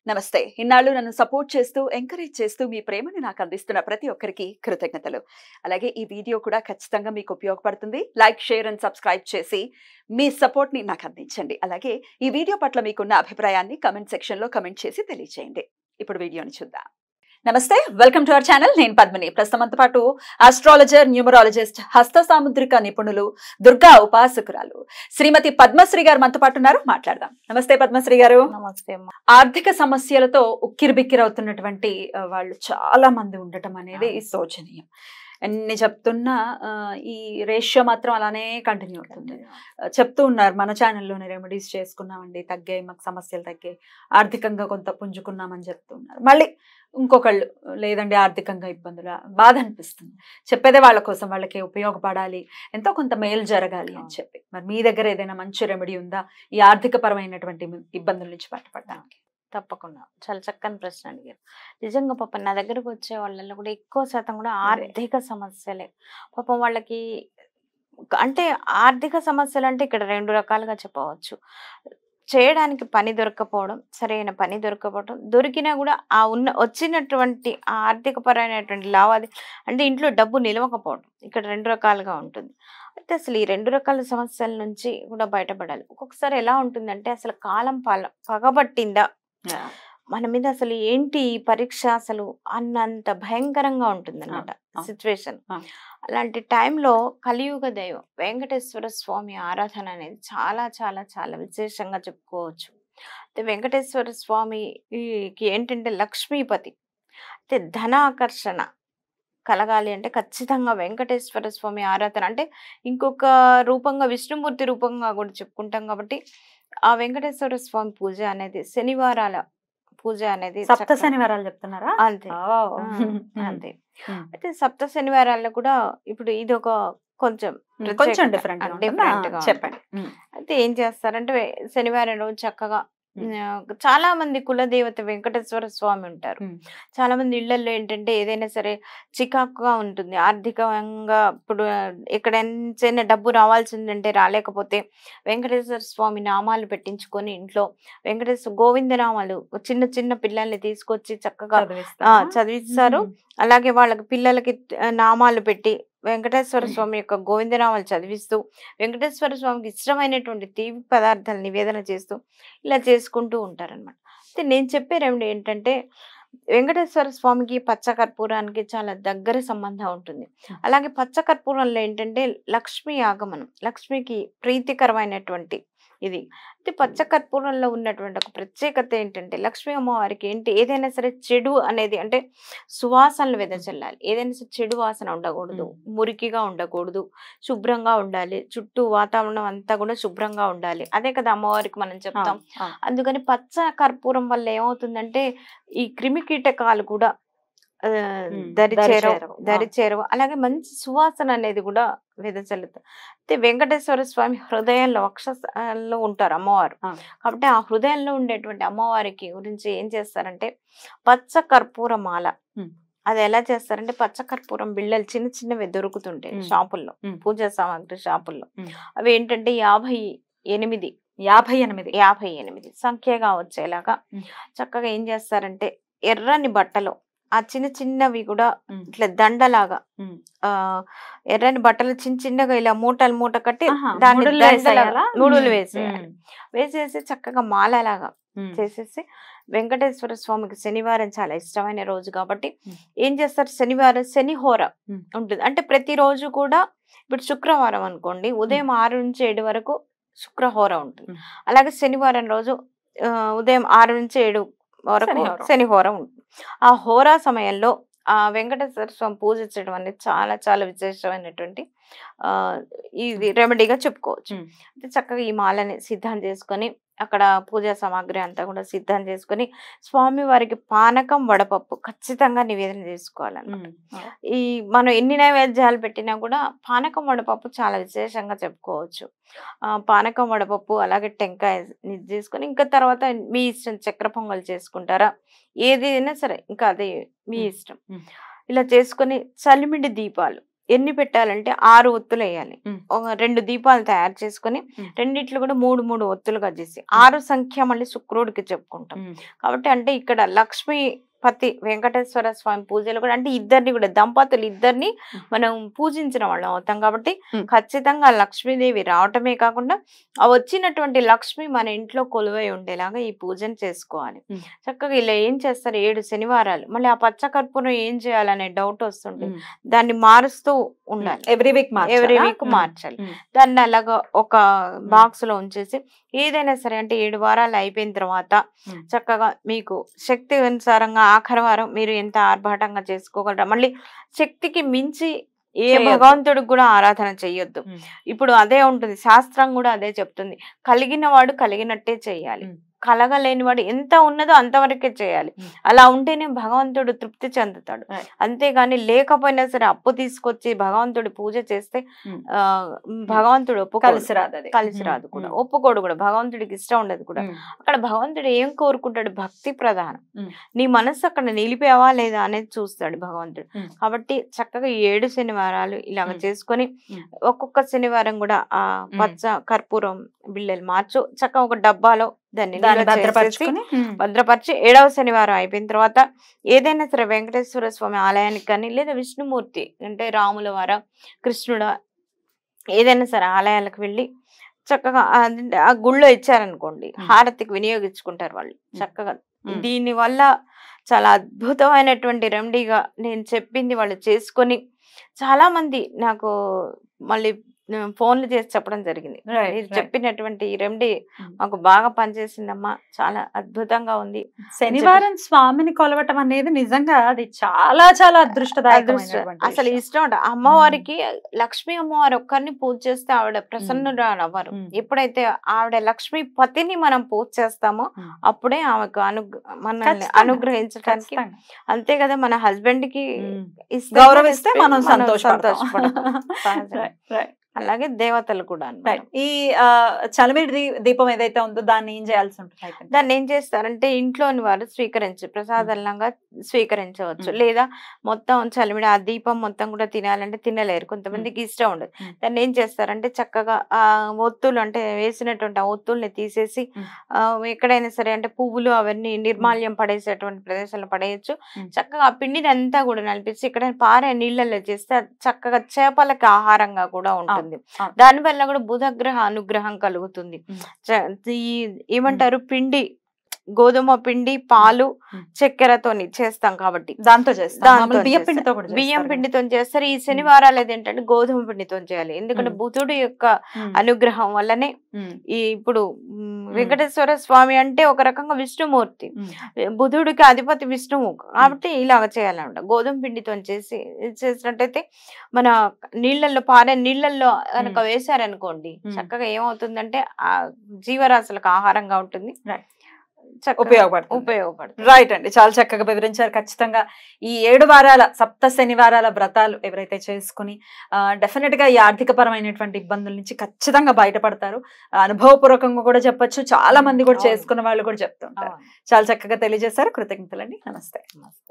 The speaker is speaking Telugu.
నమస్తే. ఇన్నాళ్ళు నన్ను సపోర్ట్ చేస్తూ, ఎంకరేజ్ చేస్తూ మీ ప్రేమని నాకు అందిస్తున్న ప్రతి ఒక్కరికి కృతజ్ఞతలు. అలాగే ఈ వీడియో కూడా ఖచ్చితంగా మీకు ఉపయోగపడుతుంది. లైక్, షేర్ అండ్ సబ్స్క్రైబ్ చేసి మీ సపోర్ట్‌ని నాకు అందించండి. అలాగే ఈ వీడియో పట్ల మీకున్న అభిప్రాయాన్ని కామెంట్ సెక్షన్‌లో కామెంట్ చేసి తెలియజేయండి. ఇప్పుడు వీడియోని చూద్దాం. నమస్తే, వెల్కమ్ టు అవర్ ఛానల్. నేను పద్మిని. ప్రస్తుతం మనతో పాటు ఆస్ట్రాలజర్, న్యూమరాలజిస్ట్, హస్త సాముద్రిక నిపుణులు, దుర్గా ఉపాసకురాలు శ్రీమతి పద్మశ్రీ గారు మనతో పాటు ఉన్నారు. మాట్లాడదాం. నమస్తే పద్మశ్రీ గారు. నమస్తే అమ్మా. ఆర్థిక సమస్యలతో ఉక్కిరిబిక్కిరవుతున్నటువంటి వాళ్ళు చాలా మంది ఉండటం అనేది శోచనీయం. ఎన్ని చెప్తున్నా ఈ రేషియో మాత్రం అలానే కంటిన్యూ అవుతుంది. చెప్తూ ఉన్నారు, మన ఛానల్లోనే రెమెడీస్ చేసుకున్నామండి, తగ్గాయి, మాకు సమస్యలు తగ్గాయి, ఆర్థికంగా కొంత పుంజుకున్నామని చెప్తున్నారు. మళ్ళీ ఇంకొకళ్ళు లేదండి ఆర్థికంగా ఇబ్బందులు, బాధ అనిపిస్తుంది. చెప్పేదే వాళ్ళ కోసం, వాళ్ళకి ఉపయోగపడాలి, ఎంతో కొంత మేలు జరగాలి అని చెప్పి. మరి మీ దగ్గర ఏదైనా మంచి రెమెడీ ఉందా ఈ ఆర్థిక పరమైనటువంటి ఇబ్బందుల నుంచి బయటపడడానికి? తప్పకుండా చాలా చక్కని ప్రశ్న అడిగారు. నిజంగా పాపం నా దగ్గరకు వచ్చే వాళ్ళలో కూడా ఎక్కువ శాతం కూడా ఆర్థిక సమస్యలే. పాపం వాళ్ళకి అంటే ఆర్థిక సమస్యలు అంటే ఇక్కడ రెండు రకాలుగా చెప్పవచ్చు. చేయడానికి పని దొరకపోవడం, సరైన పని దొరకపోవడం, దొరికినా కూడా ఆ వచ్చినటువంటి ఆ ఆర్థిక పరమైనటువంటి లావాదేవీ అంటే ఇంట్లో డబ్బు నిలవకపోవడం, ఇక్కడ రెండు రకాలుగా ఉంటుంది. అయితే అసలు ఈ రెండు రకాల సమస్యల నుంచి కూడా బయటపడాలి. ఒక్కొక్కసారి ఎలా ఉంటుందంటే అసలు కాలం పగబట్టిందా మన మీద, అసలు ఏంటి ఈ పరీక్ష అసలు అన్నంత భయంకరంగా ఉంటుంది అన్నమాట సిచ్యువేషన్. అలాంటి టైంలో కలియుగ దైవం వెంకటేశ్వర స్వామి ఆరాధన అనేది చాలా చాలా చాలా విశేషంగా చెప్పుకోవచ్చు. అయితే వెంకటేశ్వర స్వామికి ఏంటంటే లక్ష్మీపతి, అయితే ధన ఆకర్షణ కలగాలి అంటే ఖచ్చితంగా వెంకటేశ్వర స్వామి ఆరాధన, అంటే ఇంకొక రూపంగా విష్ణుమూర్తి రూపంగా కూడా చెప్పుకుంటాం కాబట్టి ఆ వెంకటేశ్వర స్వామి పూజ అనేది శనివారాల పూజ అనేది సప్త శనివారాలు చెప్తున్నారా? అంతే అంతే. అయితే సప్త శనివారాల్లో కూడా ఇప్పుడు ఇది ఒక కొంచెం డిఫరెంట్ గా చెప్పండి. అయితే ఏం చేస్తారంటే శనివారం రోజు చక్కగా చాలా మంది కులదేవత వెంకటేశ్వర స్వామి ఉంటారు. చాలా మంది ఇళ్లలో ఏంటంటే ఏదైనా సరే చికాకుగా ఉంటుంది ఆర్థికంగా. ఇప్పుడు ఎక్కడైనా డబ్బు రావాల్సిందంటే రాలేకపోతే వెంకటేశ్వర స్వామి నామాలు పెట్టించుకొని ఇంట్లో వెంకటేశ్వర గోవింద నామాలు చిన్న చిన్న పిల్లల్ని తీసుకొచ్చి చక్కగా చదివిస్తారు. అలాగే వాళ్ళకి పిల్లలకి నామాలు పెట్టి వెంకటేశ్వర స్వామి యొక్క గోవిందనామాలు చదివిస్తూ వెంకటేశ్వర స్వామికి ఇష్టమైనటువంటి తీపి పదార్థాలు నివేదన చేస్తూ ఇలా చేసుకుంటూ ఉంటారనమాట. అయితే నేను చెప్పే రెమెడీ ఏంటంటే వెంకటేశ్వర స్వామికి పచ్చకర్పూరానికి చాలా దగ్గర సంబంధం ఉంటుంది. అలాగే పచ్చకర్పూరంలో ఏంటంటే లక్ష్మీ ఆగమనం, లక్ష్మికి ప్రీతికరమైనటువంటి ఇది. అయితే పచ్చకర్పూరంలో ఉన్నటువంటి ఒక ప్రత్యేకత ఏంటంటే లక్ష్మీ అమ్మవారికి ఏంటి ఏదైనా సరే చెడు అనేది అంటే సువాసనలు వెదజల్లాలి. ఏదైనా సరే చెడు వాసన ఉండకూడదు, మురికిగా ఉండకూడదు, శుభ్రంగా ఉండాలి, చుట్టూ వాతావరణం అంతా కూడా శుభ్రంగా ఉండాలి. అదే కదా అమ్మవారికి మనం చెప్తాం. అందుకని పచ్చ కర్పూరం వల్ల ఏమవుతుందంటే ఈ క్రిమి కీటకాలు కూడా దరిచేరవు. అలాగే మంచి సువాసన అనేది కూడా వెదజల్లుతారు. అయితే వెంకటేశ్వర స్వామి హృదయంలో వక్షస్థలంలో ఉంటారు అమ్మవారు. కాబట్టి ఆ హృదయంలో ఉండేటువంటి అమ్మవారికి గురించి ఏం చేస్తారంటే పచ్చ కర్పూర మాల, అది ఎలా చేస్తారంటే పచ్చ కర్పూరం బిళ్ళలు చిన్న చిన్నవి దొరుకుతుంటాయి షాపుల్లో, పూజా సామాగ్రి షాపుల్లో. అవి ఏంటంటే 58 సంఖ్యగా వచ్చేలాగా చక్కగా ఏం చేస్తారంటే ఎర్రని బట్టలో ఆ చిన్న చిన్నవి కూడా ఇట్లా దండలాగా ఎర్రని బట్టలు చిన్న చిన్నగా ఇలా మూట కట్టి దాన్ని దండలాగా నూడులు వేసేసి చక్కగా మాలలాగా చేసేసి వెంకటేశ్వర స్వామికి శనివారం చాలా ఇష్టమైన రోజు కాబట్టి ఏం చేస్తారు, శనివారం శనిహోర ఉంటుంది. అంటే ప్రతిరోజు కూడా ఇప్పుడు శుక్రవారం అనుకోండి, ఉదయం 6 నుంచి 7 వరకు శుక్రహోర ఉంటుంది. అలాగే శనివారం రోజు ఉదయం 6 నుంచి 7 వరకు శనిహోర ఉంటుంది. ఆ హోరా సమయంలో ఆ వెంకటేశ్వర స్వామి పూజించడం అనేది చాలా చాలా విశేషమైనటువంటి ఇది రెమెడీగా చెప్పుకోవచ్చు. అంటే చక్కగా ఈ మాలని సిద్ధం చేసుకొని అక్కడ పూజా సామాగ్రి అంతా కూడా సిద్ధం చేసుకొని స్వామి వారికి పానకం వడపప్పు ఖచ్చితంగా నివేదన చేసుకోవాలన్నమాట. ఈ మనం ఎన్ని నైవేద్యాలు పెట్టినా కూడా పానకం వడపప్పు చాలా విశేషంగా చెప్పుకోవచ్చు. పానకం వడపప్పు అలాగే టెంకాయ చేసుకొని ఇంకా తర్వాత మీ ఇష్టం, చక్కెర పొంగల్ చేసుకుంటారా, ఏదైనా సరే ఇంకా అదే మీ ఇష్టం. ఇలా చేసుకొని చలిమిడి దీపాలు ఎన్ని పెట్టాలంటే 6 ఒత్తులు వేయాలి. ఉమ్. ఒక 2 దీపాలు తయారు చేసుకొని ఉమ్. రెండిట్లు కూడా 3 ఒత్తులుగా చేసి 6 సంఖ్య మళ్ళీ శుక్రుడికి చెప్పుకుంటాం. కాబట్టి అంటే ఇక్కడ లక్ష్మీపతి వెంకటేశ్వర స్వామి పూజలు కూడా అంటే ఇద్దరిని కూడా దంపతులు ఇద్దరిని మనం పూజించిన వాళ్ళం అవుతాం. కాబట్టి ఖచ్చితంగా లక్ష్మీదేవి రావటమే కాకుండా ఆ వచ్చినటువంటి లక్ష్మి మన ఇంట్లో కొలువై ఉండేలాగా ఈ పూజను చేసుకోవాలి. చక్కగా ఇలా ఏం చేస్తారు 7 శనివారాలు. మళ్ళీ ఆ పచ్చ కర్పూరం ఏం చేయాలనే డౌట్ వస్తుంటుంది. దాన్ని మారుస్తూ ఉండాలి. ఎవ్రీ వీక్ మార్చాలి. దాన్ని అలాగా ఒక బాక్స్ లో ఉంచేసి ఏదైనా సరే అంటే 7 వారాలు అయిపోయిన తర్వాత చక్కగా మీకు శక్తి అనుసారంగా ఆఖరి వారం మీరు ఎంత ఆర్భాటంగా చేసుకోగలరా. మళ్ళీ శక్తికి మించి ఏ భగవంతుడికి కూడా ఆరాధన చెయ్యొద్దు. ఇప్పుడు అదే ఉంటుంది, శాస్త్రం కూడా అదే చెప్తుంది. కలిగిన వాడు కలిగినట్టే చెయ్యాలి, కలగలేని వాడు ఎంత ఉన్నదో అంతవరకే చేయాలి. అలా ఉంటేనే భగవంతుడు తృప్తి చెందుతాడు. అంతేగాని లేకపోయినా సరే అప్పు తీసుకొచ్చి భగవంతుడి పూజ చేస్తే భగవంతుడు కలిసి రాదు కూడా, ఒప్పుకోడు కూడా, భగవంతుడికి ఇష్టం ఉండదు కూడా. అక్కడ భగవంతుడు ఏం కోరుకుంటాడు, భక్తి ప్రధానం. నీ మనస్సు అక్కడ నిలిపేవా లేదా అనేది చూస్తాడు భగవంతుడు. కాబట్టి చక్కగా 7 శనివారాలు ఇలాగ చేసుకొని ఒక్కొక్క శనివారం కూడా ఆ పచ్చ కర్పూరం బిళ్ళలు మార్చు చక్కగా ఒక డబ్బాలో దాన్ని భద్రపరిచి 7వ శనివారం అయిపోయిన తర్వాత ఏదైనా సరే వెంకటేశ్వర స్వామి ఆలయానికి కానీ లేదా విష్ణుమూర్తి అంటే రాముల వార కృష్ణుడ ఏదైనా సరే ఆలయాలకు వెళ్ళి చక్కగా ఆ గుళ్ళో ఇచ్చారనుకోండి హారతికి వినియోగించుకుంటారు వాళ్ళు చక్కగా. దీని వల్ల చాలా అద్భుతమైనటువంటి రెమెడీగా నేను చెప్పింది వాళ్ళు చేసుకొని చాలా మంది నాకు మళ్ళీ ఫోన్లు చేసి చెప్పడం జరిగింది. మీరు చెప్పినటువంటి ఈ రెమెడీ మాకు బాగా పనిచేసిందమ్మా, చాలా అద్భుతంగా ఉంది. శనివారం స్వామిని కొలవటం అనేది నిజంగా అది చాలా చాలా అదృష్టం. అసలు ఇష్టం అంట. అమ్మవారికి లక్ష్మీ అమ్మవారు ఒక్కరిని పూజ చేస్తే ఆవిడ ప్రసన్నురాలు అవ్వరు. ఎప్పుడైతే ఆవిడ లక్ష్మీ పతిని మనం పూజ చేస్తామో అప్పుడే ఆమెకు మనల్ని అనుగ్రహించడానికి. అంతే కదా, మన హస్బెండ్ కి గౌరవిస్తే మనం సంతోషపడతాం. అలాగే దేవతలు కూడా. ఈ చలమిడి దీపం ఏదైతే ఉందో దాన్ని ఏం చేయాల్సి ఉంటుంది? దాన్ని ఏం చేస్తారంటే ఇంట్లోని వారు ప్రసాదంగా స్వీకరించవచ్చు. లేదా మొత్తం చలిమిడి ఆ దీపం మొత్తం కూడా తినాలంటే తినలేరు, కొంతమందికి ఇష్టం ఉండదు. దాన్ని ఏం చేస్తారంటే చక్కగా ఆ ఒత్తులు అంటే వేసినటువంటి ఆ ఒత్తుల్ని తీసేసి ఎక్కడైనా సరే అంటే పువ్వులు అవన్నీ నిర్మాల్యం పడేసేటువంటి ప్రదేశాల్లో పడేయచ్చు. చక్కగా ఆ పిండిని అంతా కూడా నలిపించి ఇక్కడ పారే నీళ్ళల్లో చేస్తే చక్కగా చేపలకి ఆహారంగా కూడా ఉంటుంది. దాని వల్ల కూడా బుధగ్రహ అనుగ్రహం కలుగుతుంది. ఏమంటారు, పిండి గోధుమ పిండి పాలు చక్కెరతో చేస్తాం కాబట్టి దాంతో బియ్యం పిండితో చేస్తారు. ఈ శనివారాలు ఏంటంటే గోధుమ పిండితో చేయాలి. ఎందుకంటే బుధుడు యొక్క అనుగ్రహం వల్లనే ఈ ఇప్పుడు వెంకటేశ్వర స్వామి అంటే ఒక రకంగా విష్ణుమూర్తి, బుధుడికి అధిపతి విష్ణువు కాబట్టి ఇలాగ చేయాలన్నమాట. గోధుమ పిండితో చేసినట్టయితే మన నీళ్ళల్లో పారే నీళ్ళల్లో కనుక వేశారనుకోండి చక్కగా ఏమవుతుందంటే ఆ జీవరాశులకు ఆహారంగా ఉంటుంది, ఉపయోగపడుతుంది. రైట్ అండి, చాలా చక్కగా వివరించారు. ఖచ్చితంగా ఈ 7 వారాల సప్త శనివారాల వ్రతాలు ఎవరైతే చేసుకుని డెఫినెట్ గా ఈ ఆర్థిక పరమైనటువంటి ఇబ్బందుల నుంచి ఖచ్చితంగా బయటపడతారు. అనుభవపూర్వకంగా కూడా చెప్పొచ్చు, చాలా మంది కూడా చేసుకున్న వాళ్ళు కూడా చెప్తుంటారు. చాలా చక్కగా తెలియజేశారు. కృతజ్ఞతలండి. నమస్తే.